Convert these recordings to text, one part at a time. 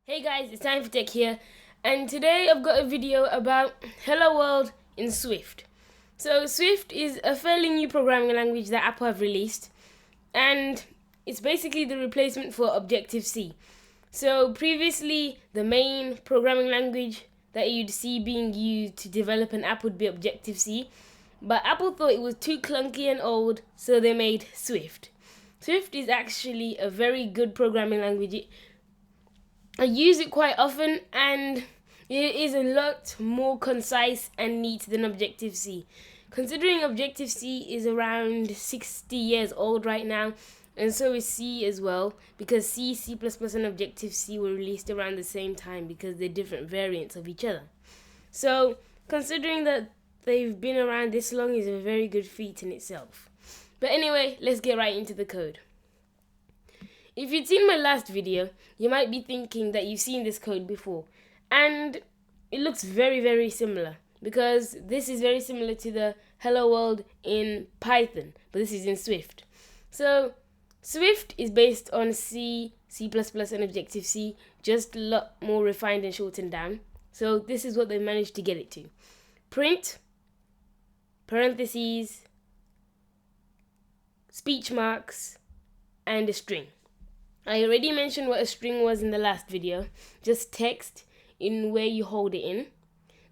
Hey guys, it's Time for Tech here, and today I've got a video about Hello World in Swift. So Swift is a fairly new programming language that Apple have released, and it's basically the replacement for Objective-C. So previously, the main programming language that you'd see being used to develop an app would be Objective-C, but Apple thought it was too clunky and old, so they made Swift. Swift is actually a very good programming language. I use it quite often, and it is a lot more concise and neat than Objective-C. Considering Objective-C is around 60 years old right now, and so is C as well, because C, C++, and Objective-C were released around the same time because they're different variants of each other. So, considering that they've been around this long is a very good feat in itself. But anyway, let's get right into the code. If you'd seen my last video, you might be thinking that you've seen this code before, and it looks very, very similar because this is very similar to the Hello World in Python, but this is in Swift. So Swift is based on C, C++, and Objective-C, just a lot more refined and shortened down. So this is what they managed to get it to. Print, parentheses, speech marks, and a string. I already mentioned what a string was in the last video, just text in where you hold it in.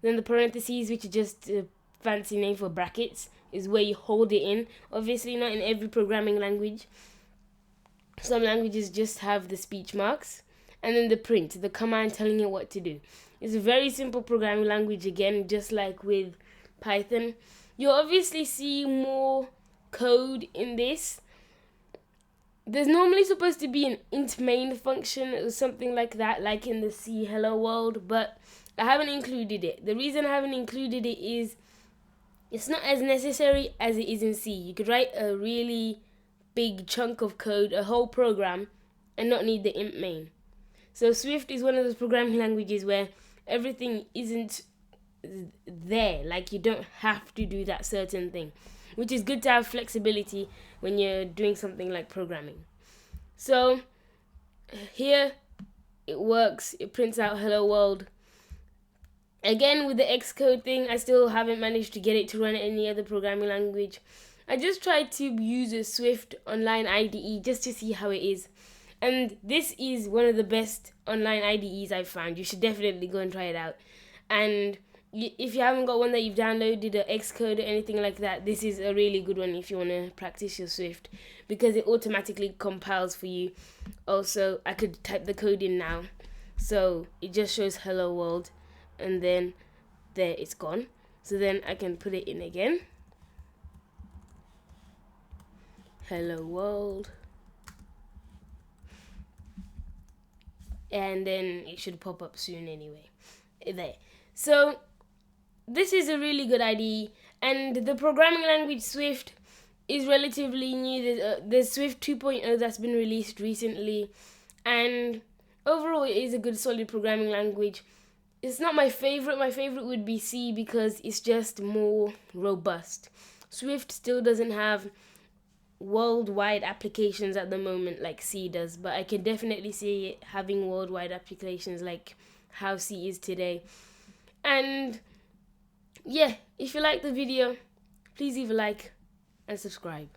Then the parentheses, which is just a fancy name for brackets, is where you hold it in. Obviously not in every programming language. Some languages just have the speech marks. And then the print, the command telling you what to do. It's a very simple programming language again, just like with Python. You'll obviously see more code in this. There's normally supposed to be an int main function or something like that, like in the C Hello World, but I haven't included it. The reason I haven't included it is it's not as necessary as it is in C. You could write a really big chunk of code, a whole program, and not need the int main. So Swift is one of those programming languages where everything isn't there, like you don't have to do that certain thing, which is good to have flexibility when you're doing something like programming. So here it works, it prints out Hello World. Again, with the Xcode thing, I still haven't managed to get it to run any other programming language. I just tried to use a Swift online IDE just to see how it is. And this is one of the best online IDEs I've found. You should definitely go and try it out. And if you haven't got one that you've downloaded, or Xcode or anything like that, this is a really good one if you want to practice your Swift, because it automatically compiles for you. Also, I could type the code in now, so it just shows Hello World, and then there it's gone. So then I can put it in again. Hello World. And then it should pop up soon anyway. There. So this is a really good IDE, and the programming language Swift is relatively new. There's Swift 2.0 that's been released recently, and overall it is a good solid programming language. It's not my favorite. My favorite would be C because it's just more robust. Swift still doesn't have worldwide applications at the moment like C does, but I can definitely see it having worldwide applications like how C is today. And yeah, if you like the video, please leave a like and subscribe.